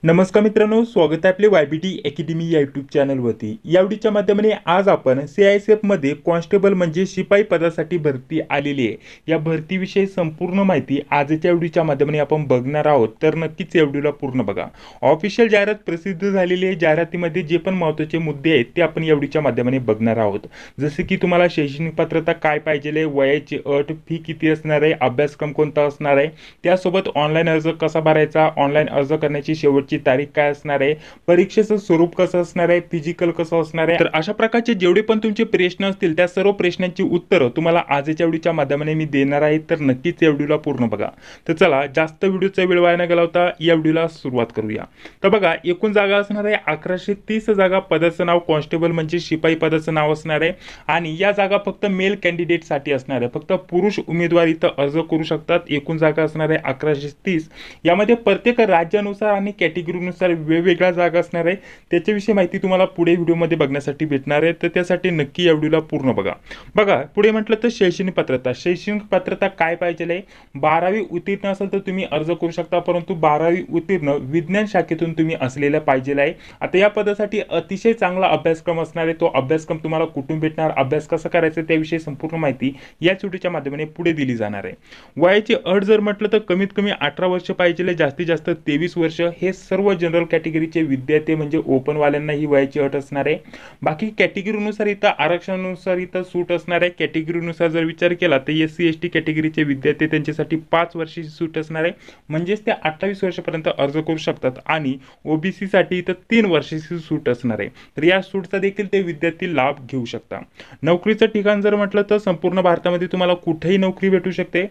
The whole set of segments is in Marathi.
नमस्कार मित्रांनो, स्वागत आहे आपले YBT अकॅडमी या यूट्यूब चॅनलवरती। या व्हिडिओच्या माध्यमाने आज आपण CISF मध्ये कॉन्स्टेबल म्हणजे शिपाई पदासाठी भरती आलेली आहे। या भरतीविषयी संपूर्ण माहिती आजच्या व्हिडिओच्या माध्यमाने आपण बघणार आहोत, तर नक्कीच या व्हिडिओला पूर्ण बघा। ऑफिशियल जाहिरात प्रसिद्ध झालेली आहे। जाहिरातीमध्ये जे पण महत्त्वाचे मुद्दे आहेत ते आपण या व्हिडिओच्या माध्यमाने बघणार आहोत। जसे की तुम्हाला शैक्षणिक पात्रता काय पाहिजे, वयाची अट, फी किती असणार आहे, अभ्यासक्रम कोणता असणार आहे, त्यासोबत ऑनलाईन अर्ज कसा भरायचा, ऑनलाईन अर्ज करण्याची शेवटची तारीख काय असणार आहे, परीक्षेचं स्वरूप कसं असणार आहे, फिजिकल कसं असणार आहे। तर अशा प्रकारचे जेवढे पण तुमचे प्रश्न असतील त्या सर्व प्रश्नांची उत्तरं तुम्हाला आजच्या व्हिडिओच्या माध्यमाने मी देणार आहे, तर नक्कीच या व्हिडिओला पूर्ण बघा। तर चला जास्त व्हिडिओचा वेळ वाया न घालवता या व्हिडिओला सुरुवात करूया। तर बघा, एकूण जागा असणार आहे 1130 जागा। पदाचं नाव कॉन्स्टेबल म्हणजे शिपाई पदाचं नाव असणार आहे आणि या जागा फक्त मेल कॅन्डिडेट साठी असणार आहे। फक्त पुरुष उमेदवार इथं अर्ज करू शकतात। एकूण जागा असणार आहे 1130। यामध्ये प्रत्येक राज्यानुसार आणि कॅटेगरीनुसार वेगवेगळ्या जागा असणार आहे। त्याच्याविषयी माहिती तुम्हाला पुढे व्हिडिओमध्ये बघण्यासाठी भेटणार आहे, तर त्यासाठी नक्की या व्हिडिओला पूर्ण बघा। बघा, पुढे म्हटलं तर शैक्षणिक पात्रता। शैक्षणिक पात्रता काय पाहिजे आहे, 12वी उत्तीर्ण असेल तर तुम्ही अर्ज करू शकता, परंतु 12वी उत्तीर्ण विज्ञान शाखेतून तुम्ही असलेला पाहिजे आहे। आता या पदासाठी अतिशय चांगला अभ्यासक्रम असणार आहे। तो अभ्यासक्रम तुम्हाला कुठून भेटणार, अभ्यास कसा करायचा त्याविषयी संपूर्ण माहिती या व्हिडिओच्या माध्यमाने पुढे दिली जाणार आहे। वयाची अट जर म्हटलं तर कमीत कमी 18 वर्ष पाहिजे, जास्तीत जास्त 23 वर्ष। हे सर्व जनरल कॅटेगरीचे विद्यार्थी म्हणजे ओपन वाल्यांना ही वयाची अट असणार आहे। बाकी कॅटेगरीनुसार इथं आरक्षणानुसार इथं सूट असणार आहे। कॅटेगरीनुसार जर विचार केला तर SC ST कॅटेगरीचे विद्यार्थी त्यांच्यासाठी 5 वर्षाची सूट असणार आहे, म्हणजेच ते 28 वर्षापर्यंत अर्ज करू शकतात आणि OBC साठी इथं 3 वर्षाची सूट असणार आहे। तर या सूटचा देखील ते विद्यार्थी लाभ घेऊ शकतात। नोकरीचं ठिकाण जर म्हटलं तर संपूर्ण भारतामध्ये तुम्हाला कुठेही नोकरी भेटू शकते।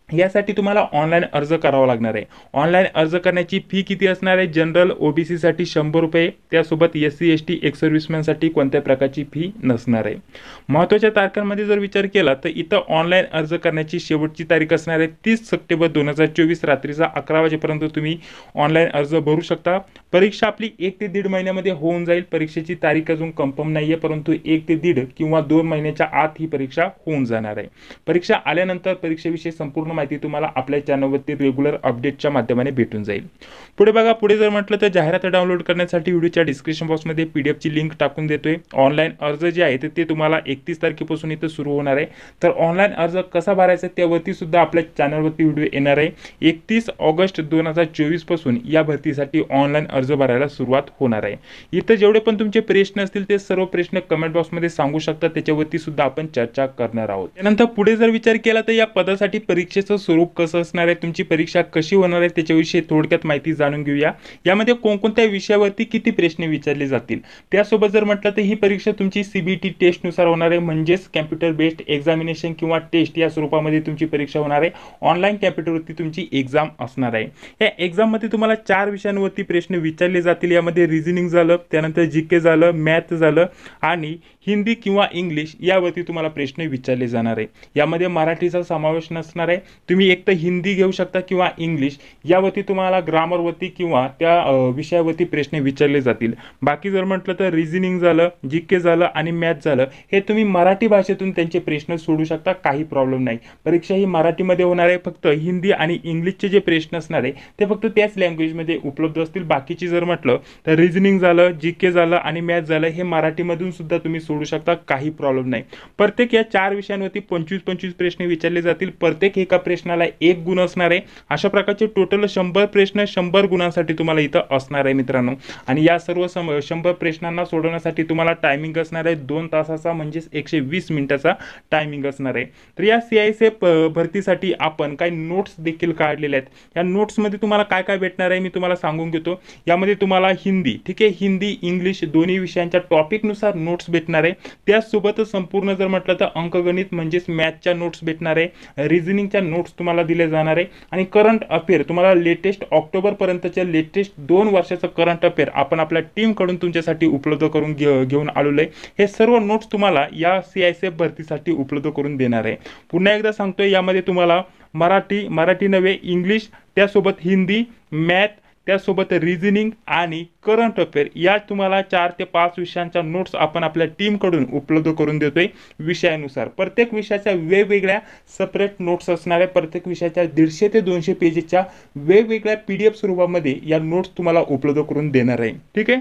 यासाठी तुम्हाला ऑनलाईन अर्ज करावा लागणार आहे। ऑनलाईन अर्ज करण्याची फी किती असणार आहे, जनरल OBC साठी 100 रुपये, त्यासोबत SC ST एक्स सर्व्हिसमॅन साठी कोणत्या प्रकारची फी नसणार आहे। महत्त्वाच्या तारखांमध्ये जर विचार केला तर इथं ऑनलाईन अर्ज करण्याची शेवटची तारीख असणार आहे 30 सप्टेंबर 2024 रात्रीचा 11 वाजेपर्यंत तुम्ही ऑनलाईन अर्ज भरू शकता। परीक्षा आपली 1 ते 1.5 महिन्यामध्ये होऊन जाईल। परीक्षेची तारीख अजून कन्फर्म नाहीये, परंतु 1 ते 1.5 किंवा 2 महिन्याच्या आत ही परीक्षा होऊन जाणार आहे। परीक्षा आल्यानंतर परीक्षेविषयी संपूर्ण माहिती तुम्हाला आपल्या चॅनलवरती रेग्युलर अपडेटच्या माध्यमाने भेटून जाईल। पुढे बघा, पुढे जर म्हटलं तर जाहिरात डाउनलोड करण्यासाठी व्हिडिओच्या डिस्क्रिप्शन बॉक्समध्ये PDF ची लिंक टाकून देतोय। ऑनलाईन अर्ज जे आहे ते तुम्हाला 31 तारखेपासून इथं सुरू होणार आहे। तर ऑनलाईन अर्ज कसा भरायचा त्यावरती सुद्धा आपल्या चॅनलवरती व्हिडिओ येणार आहे। 31 ऑगस्ट 2024 पासून या भरतीसाठी ऑनलाईन अर्ज भरायला सुरुवात होणार आहे। इथं जेवढे पण तुमचे प्रश्न असतील ते सर्व प्रश्न कमेंट बॉक्समध्ये सांगू शकता, त्याच्यावरती सुद्धा आपण चर्चा करणार आहोत। त्यानंतर पुढे जर विचार केला तर या पदासाठी परीक्षेचं स्वरूप कसं असणार आहे, तुमची परीक्षा कशी होणार आहे त्याच्याविषयी थोडक्यात माहिती जाणून घेऊया। यामध्ये कोणकोणत्या विषयावरती किती प्रश्न विचारले जातील, त्यासोबत जर म्हटलं तर ही परीक्षा तुमची CBT टेस्ट नुसार होणार आहे, म्हणजेच कॅम्प्युटर बेस्ड एक्झामिनेशन किंवा टेस्ट या स्वरूपामध्ये तुमची परीक्षा होणार आहे। ऑनलाईन कॅम्प्युटरवरती तुमची एक्झाम असणार आहे। या एक्झाम मध्ये तुम्हाला 4 विषयांवरती प्रश्न विचारले जातील। यामध्ये रिझनिंग झालं, त्यानंतर GK झालं, मॅथ झालं आणि हिंदी किंवा इंग्लिश यावरती तुम्हाला प्रश्न विचारले जाणार आहे। यामध्ये मराठीचा समावेश नसणार आहे। तुम्ही एक तर हिंदी घेऊ शकता किंवा इंग्लिश, यावरती तुम्हाला ग्रामरवरती किंवा त्या विषयावरती प्रश्न विचारले जातील। बाकी जर म्हटलं तर रिझनिंग झालं, GK झालं आणि मॅथ झालं, हे तुम्ही मराठी भाषेतून त्यांचे प्रश्न सोडू शकता, काही प्रॉब्लेम नाही। परीक्षा ही मराठीमध्ये होणार आहे। फक्त हिंदी आणि इंग्लिशचे जे प्रश्न असणार आहे ते फक्त त्याच लँग्वेजमध्ये उपलब्ध असतील। बाकीची जर म्हटलं तर रिझनिंग झालं, GK झालं आणि मॅथ झालं हे मराठीमधून सुद्धा तुम्ही सोडू शकता, काही प्रॉब्लेम नाही। प्रत्येक या 4 विषयांवरती 25-25 प्रश्न विचारले जातील। प्रत्येक एका प्रश्नाला 1 गुण असणार आहे। अशा प्रकारचे टोटल 100 प्रश्न 100 गुणांसाठी तुम्हाला इथं असणार आहे मित्रांनो। आणि या सर्व 100 प्रश्नांना सोडवण्यासाठी तुम्हाला टायमिंग असणार आहे 2 तासाचा, म्हणजेच 120 मिनिटाचा टायमिंग असणार आहे। तर या CISF भरतीसाठी आपण काही नोट्स देखील काढलेले आहेत। या नोट्समध्ये तुम्हाला काय काय भेटणार आहे मी तुम्हाला सांगून घेतो। यामध्ये तुम्हाला हिंदी, ठीक आहे, हिंदी इंग्लिश दोन्ही विषयांच्या टॉपिकनुसार नोट्स भेटणार आहे। त्यासोबतच संपूर्ण जर म्हटलं तर अंकगणित म्हणजेच मॅथच्या नोट्स भेटणार आहे, रिझनिंगच्या नोट्स तुम्हाला दिले जाणार आहे आणि करंट अफेअर तुम्हाला लेटेस्ट ऑक्टोबर पर्यंतच्या लेटेस्ट 2 वर्षाचं करंट अफेअर आपण आपल्या टीम कडून तुमच्यासाठी उपलब्ध करून घेऊन आलेलो आहे। हे सर्व नोट्स तुम्हाला या CISF भरतीसाठी उपलब्ध करून देणार आहे। पुन्हा एकदा सांगतोय, यामध्ये तुम्हाला मराठी नव्हे इंग्लिश, त्यासोबत हिंदी, मॅथ, त्यासोबत रिझनिंग आणि करंट अफेअर या तुम्हाला 4 ते 5 विषयांच्या नोट्स आपण आपल्या टीमकडून उपलब्ध करून देतोय विषयानुसार. प्रत्येक विषयाच्या वेगवेगळ्या सेपरेट नोट्स असणाऱ्या, प्रत्येक विषयाच्या 150 ते 200 पेजेसच्या वेगवेगळ्या PDF स्वरूपामध्ये या नोट्स तुम्हाला उपलब्ध करून देणार आहे. ठीक आहे.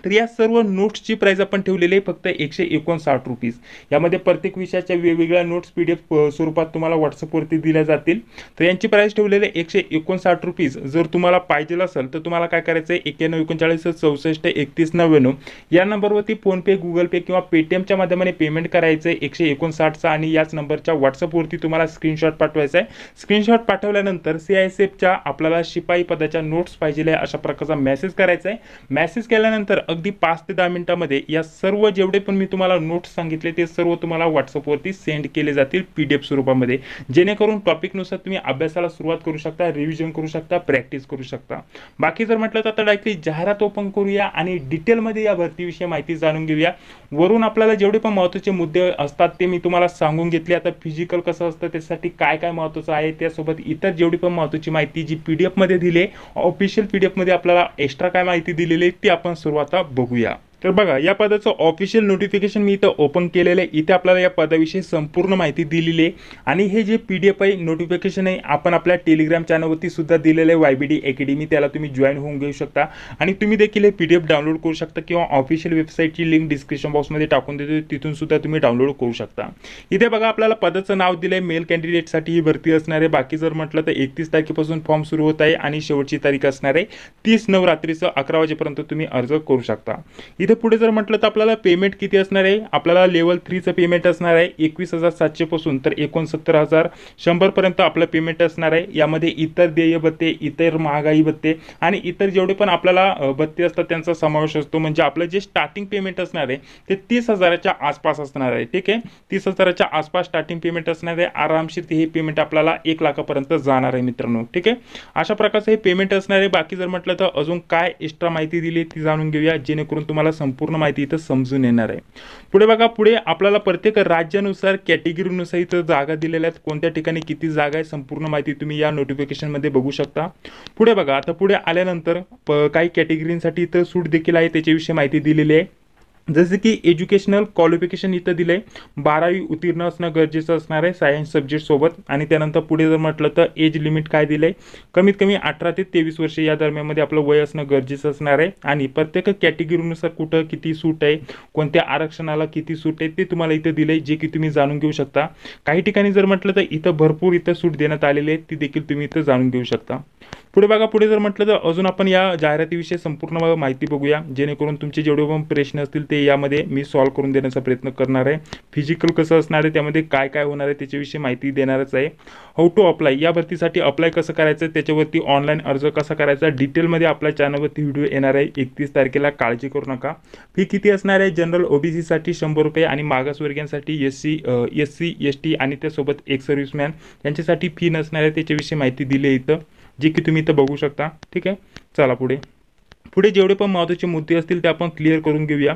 तर या सर्व नोट्सची प्राइस आपण ठेवलेली आहे फक्त 159 रुपीज. यामध्ये प्रत्येक विषयाच्या वेगवेगळ्या नोट्स PDF स्वरूपात तुम्हाला व्हॉट्सअपवरती दिल्या जातील. तर यांची प्राइस ठेवलेली आहे 159 रुपीज. जर तुम्हाला पाहिजे असेल तर तुम्हाला काय करायचं आहे, 9139 64 31 99 या नंबरवरती फोनपे, गुगल पे किंवा पेटीएमच्या माध्यमाने पेमेंट करायचं आहे 159चा, आणि याच नंबरच्या व्हॉट्सअपवरती तुम्हाला स्क्रीनशॉट पाठवायचा आहे. स्क्रीनशॉट पाठवल्यानंतर CISFच्या आपल्याला शिपाई पदाच्या नोट्स पाहिजे अशा प्रकारचा मेसेज करायचा आहे. मेसेज केल्यानंतर अगदी 5 ते 10 मिनिटांमध्ये या सर्व जेवढे पण मी तुम्हाला नोट्स सांगितले ते सर्व तुम्हाला व्हॉट्सअपवरती सेंड केले जातील PDF स्वरूपामध्ये, जेणेकरून टॉपिकनुसार तुम्ही अभ्यासाला सुरुवात करू शकता, रिव्हिजन करू शकता, प्रॅक्टिस करू शकता. बाकी जर म्हटलं तर आता डायरेक्टली जाहिरात ओपन करूया आणि डिटेलमध्ये या भरतीविषयी माहिती जाणून घेऊया. वरून आपल्याला जेवढे पण महत्त्वाचे मुद्दे असतात ते मी तुम्हाला सांगून घेतले. आता फिजिकल कसं असतं, त्यासाठी काय काय महत्त्वाचं आहे, त्यासोबत इतर जेवढी पण महत्त्वाची माहिती जी PDF मध्ये दिली आहे, ऑफिशियल PDF मध्ये आपल्याला एक्स्ट्रा काय माहिती दिलेली आहे ती आपण सुरुवात बघूया. तर बघा, या पदाचं ऑफिशियल नोटिफिकेशन मी इथं ओपन केलेलं आहे. इथे आपल्याला या पदाविषयी संपूर्ण माहिती दिलेली आहे आणि हे जे PDF आहे, नोटिफिकेशन आहे, आपण आपल्या टेलिग्राम चॅनलवरती सुद्धा दिलेलं आहे YBD अकॅडमी. त्याला तुम्ही जॉईन होऊन घेऊ शकता आणि तुम्ही देखील हे PDF डाउनलोड करू शकता किंवा ऑफिशियल वेबसाईटची लिंक डिस्क्रिप्शन बॉक्समध्ये टाकून देतो, तिथून सुद्धा तुम्ही डाउनलोड करू शकता. इथे बघा, आपल्याला पदाचं नाव दिलंय, मेल कॅन्डिडेटसाठी ही भरती असणार आहे. बाकी जर म्हटलं तर 31 तारखेपासून फॉर्म सुरू होत आहे आणि शेवटची तारीख असणार आहे 30/9 रात्रीचं 11 वाजेपर्यंत तुम्ही अर्ज करू शकता. इथे पुढे जर म्हटलं तर आपल्याला पेमेंट किती असणार आहे, आपल्याला लेवल 3चं पेमेंट असणार आहे 21,700 पासून तर 69,100 पर्यंत आपलं पेमेंट असणार आहे. यामध्ये इतर देय भत्ते, इतर महागाई भत्ते आणि इतर जेवढे पण आपल्याला भत्ते असतात त्यांचा समावेश असतो. म्हणजे आपलं जे स्टार्टिंग पेमेंट असणार आहे ते 30,000च्या आसपास असणार आहे. ठीक आहे, 30,000च्या आसपास स्टार्टिंग पेमेंट असणार आहे. आरामशीर हे पेमेंट आपल्याला 1 लाखापर्यंत जाणार आहे मित्रांनो. ठीक आहे, अशा प्रकारचं हे पेमेंट असणार आहे. बाकी जर म्हटलं तर अजून काय एक्स्ट्रा माहिती दिली ती जाणून घेऊया, जेणेकरून तुम्हाला संपूर्ण माहिती इथं समजून येणार आहे. पुढे बघा, पुढे आपल्याला प्रत्येक राज्यानुसार कॅटेगरीनुसार इथं जागा दिलेल्या आहेत, कोणत्या ठिकाणी किती जागा आहे संपूर्ण माहिती तुम्ही या नोटिफिकेशन मध्ये बघू शकता. पुढे बघा, आता पुढे आल्यानंतर काही कॅटेगरींसाठी इथं सूट देखील आहे, त्याच्याविषयी माहिती दिलेली आहे. जसे की एज्युकेशनल क्वालिफिकेशन इथं दिलंय 12वी उत्तीर्ण असणं गरजेचं असणार आहे सायन्स सब्जेक्ट सोबत. आणि त्यानंतर पुढे जर म्हटलं तर एज लिमिट काय दिलंय, कमीत कमी 18 ते 23 वर्ष या दरम्यानमध्ये आपलं वय असणं गरजेचं असणार आहे. आणि प्रत्येक कॅटेगरीनुसार कुठं किती सूट आहे, कोणत्या आरक्षणाला किती सूट आहे ते तुम्हाला इथं दिलंय, जे की तुम्ही जाणून घेऊ शकता. काही ठिकाणी जर म्हटलं तर इथं भरपूर इथं सूट देण्यात आलेली आहे, ती देखील तुम्ही इथं जाणून घेऊ शकता. पुढे बघा, पुढे जर म्हटलं तर अजून आपण या जाहिरातीविषयी संपूर्ण माहिती बघूया, जेणेकरून तुमचे जेवढे पण प्रश्न असतील ते यामध्ये मी सॉल्व्ह करून देण्याचा प्रयत्न करणार आहे. फिजिकल कसं असणार आहे, त्यामध्ये काय काय होणार आहे त्याच्याविषयी माहिती देणारच आहे. हाऊ टू अप्लाय, या भरतीसाठी अप्लाय कसं करायचं, त्याच्यावरती ऑनलाईन अर्ज कसा करायचा डिटेलमध्ये आपल्या चॅनलवरती व्हिडिओ येणार आहे 31 तारखेला, काळजी करू नका. फी किती असणार आहे, जनरल OBC साठी 100 रुपये आणि मागासवर्गीयांसाठी SC ST आणि त्यासोबत एक सर्व्हिसमॅन यांच्यासाठी फी नसणार आहे, त्याच्याविषयी माहिती दिली आहे इथं, जे की तुम्ही इथं बघू शकता. ठीक आहे, चला पुढे पुढे जेवढे पण महत्त्वाचे मुद्दे असतील ते आपण क्लिअर करून घेऊया.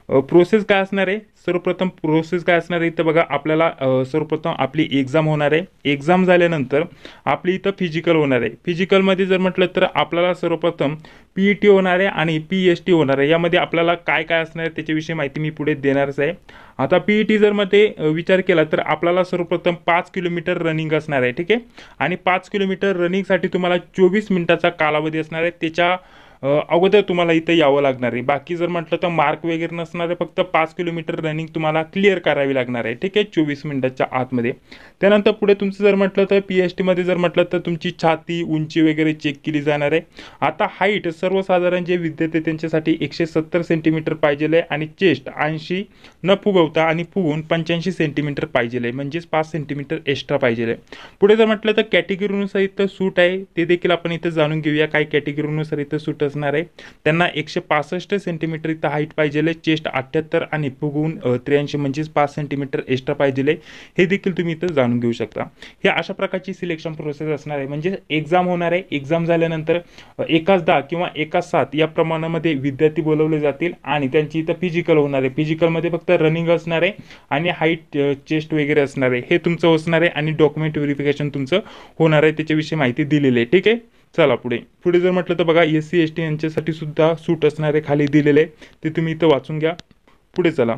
प्रोसेस काय असणार आहे, सर्वप्रथम प्रोसेस काय असणार आहे इथं बघा, आपल्याला सर्वप्रथम आपली एक्झाम होणार आहे. एक्झाम झाल्यानंतर आपली इथं फिजिकल होणार आहे. फिजिकलमध्ये जर म्हटलं तर आपल्याला सर्वप्रथम PET होणार आहे आणि PST होणार आहे. यामध्ये आपल्याला काय काय असणार आहे त्याच्याविषयी माहिती मी पुढे देणारच आहे. आता PET जर मध्ये विचार केला तर आपल्याला सर्वप्रथम 5 किलोमीटर रनिंग असणार आहे. ठीक आहे, आणि 5 किलोमीटर रनिंगसाठी तुम्हाला 24 मिनिटाचा कालावधी असणार आहे. त्याच्या अगोदर तुम्हाला इथं यावं लागणार आहे. बाकी जर म्हटलं तर मार्क वगैरे नसणार आहे, फक्त 5 किलोमीटर रनिंग तुम्हाला क्लिअर करावी लागणार आहे. ठीक आहे, 24 मिनिटाच्या आतमध्ये. त्यानंतर पुढे तुमचं जर म्हटलं तर PST मध्ये जर म्हटलं तर तुमची छाती उंची वगैरे चेक केली जाणार आहे. आता हाईट सर्वसाधारण जे विद्यार्थी त्यांच्यासाठी 170 सेंटीमीटर पाहिजे आहे आणि चेस्ट 80 न फुगवता आणि फुगून 85 सेंटीमीटर पाहिजे आहे, म्हणजेच 5 सेंटीमीटर एक्स्ट्रा पाहिजे आहे. पुढे जर म्हटलं तर कॅटेगरीनुसार इथं सूट आहे, ते देखील आपण इथं जाणून घेऊया. काही कॅटेगरीनुसार इथं सूट असणार आहे. त्यांना 165 सेंटीमीटर इथं हाईट पाहिजे आहे, चेस्ट 78 आणि फुगून 83 म्हणजेच 5 सेंटीमीटर एक्स्ट्रा पाहिजे आहे. हे देखील तुम्ही इथं जाणून घेऊ शकता. हे अशा प्रकारची सिलेक्शन प्रोसेस असणार आहे. म्हणजे एक्झाम होणार आहे. एक्झाम झाल्यानंतर 1/10 किंवा 1/7 या प्रमाणामध्ये विद्यार्थी बोलवले जातील आणि त्यांची इथं फिजिकल होणार आहे. फिजिकलमध्ये फक्त रनिंग असणार आहे आणि हाईट चेस्ट वगैरे असणार आहे. हे तुमचं असणार आहे आणि डॉक्युमेंट व्हेरिफिकेशन तुमचं होणार आहे, त्याच्याविषयी माहिती दिलेली आहे. ठीक आहे, चला पुढे पुढे जर म्हटलं तर बघा SC ST यांच्यासाठी सुद्धा सूट असणारे खाली दिलेले आहे, ते तुम्ही इथं वाचून घ्या. पुढे चला.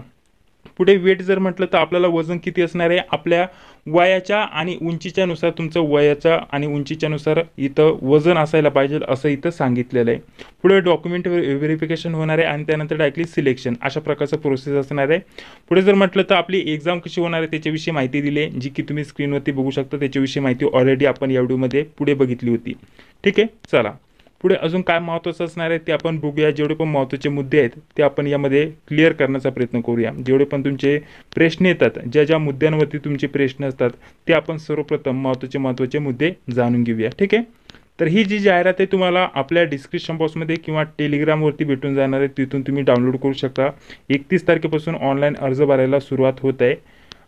पुढे वेट जर म्हटलं तर आपल्याला वजन किती असणार आहे, आपल्या वयाच्या आणि उंचीच्या नुसार तुमचं वयाच्या आणि उंचीच्या नुसार इथं वजन असायला पाहिजे असं इथं सांगितलेलं आहे. पुढे डॉक्युमेंट व्हेरिफिकेशन होणार आहे आणि त्यानंतर डायरेक्टली सिलेक्शन अशा प्रकारचं प्रोसेस असणार आहे. पुढे जर म्हटलं तर आपली एक्झाम कशी होणार आहे त्याच्याविषयी माहिती दिली आहे, जी की तुम्ही स्क्रीनवरती बघू शकता. त्याच्याविषयी माहिती ऑलरेडी आपण या व्हिडिओमध्ये पुढे बघितली होती. ठीक आहे, चला पुढे अजून काय महत्त्वाचं असणार आहे ते आपण बघूया. जेवढे पण महत्त्वाचे मुद्दे आहेत ते आपण यामध्ये क्लिअर करण्याचा प्रयत्न करूया. जेवढे पण तुमचे प्रश्न येतात, ज्या ज्या मुद्द्यांवरती तुमचे प्रश्न असतात ते आपण सर्वप्रथम महत्त्वाचे मुद्दे जाणून घेऊया. ठीक आहे, तर ही जी जाहिरात आहे तुम्हाला आपल्या डिस्क्रिप्शन बॉक्समध्ये किंवा टेलिग्रामवरती भेटून जाणार आहे, तिथून तुम्ही डाउनलोड करू शकता. 31 तारखेपासून ऑनलाईन अर्ज भरायला सुरुवात होत आहे.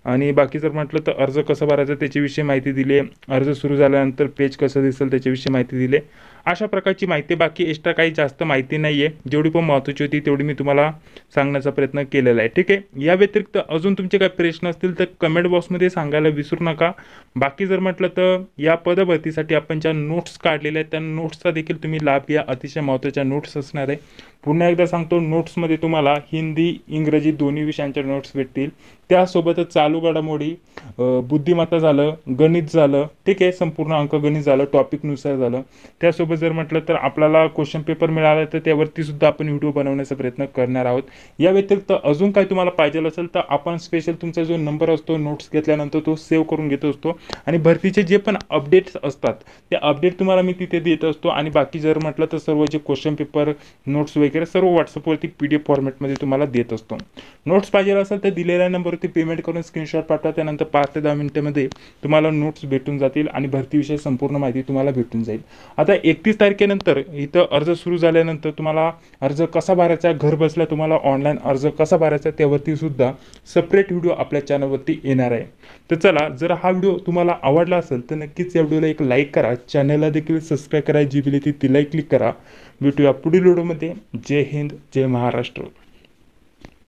आणि बाकी जर म्हटलं तर अर्ज कसा भरायचा त्याच्याविषयी माहिती दिली आहे. अर्ज सुरू झाल्यानंतर पेज कसं दिसेल त्याच्याविषयी माहिती दिली आहे. अशा प्रकारची माहिती, बाकी एक्स्ट्रा काही जास्त माहिती नाही आहे. जेवढी पण महत्त्वाची होती तेवढी मी तुम्हाला सांगण्याचा प्रयत्न केलेला आहे. ठीक आहे, या व्यतिरिक्त अजून तुमचे काही प्रश्न असतील तर कमेंट बॉक्समध्ये सांगायला विसरू नका. बाकी जर म्हटलं तर या पदभरतीसाठी आपण ज्या नोट्स काढलेल्या आहेत त्या नोट्सचा देखील तुम्ही लाभ घ्या. अतिशय महत्त्वाच्या नोट्स असणार आहे. पुन्हा एकदा सांगतो, नोट्समध्ये तुम्हाला हिंदी इंग्रजी दोन्ही विषयांच्या नोट्स भेटतील. त्यासोबतच चालू घडामोडी, बुद्धिमत्ता झालं, गणित झालं, ठीक आहे, संपूर्ण अंकगणित झालं, टॉपिकनुसार झालं. त्यासोबत जर म्हटलं तर आपल्याला क्वेश्चन पेपर मिळाला तर त्यावरती सुद्धा आपण व्हिडिओ बनवण्याचा प्रयत्न करणार आहोत. या व्यतिरिक्त अजून काही तुम्हाला पाहिजे असेल तर आपण स्पेशल तुमचा जो नंबर असतो नोट्स घेतल्यानंतर तो सेव्ह करून घेत असतो आणि भरतीचे जे पण अपडेट्स असतात ते अपडेट तुम्हाला मी तिथे देत असतो. आणि बाकी जर म्हटलं तर सर्व जे क्वेश्चन पेपर नोट्स वगैरे सर्व व्हॉट्सअपवरती PDF फॉर्मॅटमध्ये तुम्हाला देत असतो. नोट्स पाहिजे असेल तर दिलेल्या नंबरवरती पेमेंट करून स्क्रीनशॉट पाठवा. त्यानंतर 5 ते 10 मिनिटांमध्ये तुम्हाला नोट्स भेटून जातील आणि भरतीविषयी संपूर्ण माहिती तुम्हाला भेटून जाईल. आता 31 तारखेनंतर इथं अर्ज सुरू झाल्यानंतर तुम्हाला अर्ज कसा भरायचा, घर बसल्या तुम्हाला ऑनलाईन अर्ज कसा भरायचा त्यावरती सुद्धा सेपरेट व्हिडिओ आपल्या चॅनलवरती येणार आहे. तर चला, जर हा व्हिडिओ तुम्हाला आवडला असेल तर नक्कीच या व्हिडिओला एक लाईक करा. चॅनलला देखील सबस्क्राईब करा, जी बिल ती तिलाही क्लिक करा. भेटूया पुढील व्हिडिओमध्ये. जय हिंद, जय महाराष्ट्र.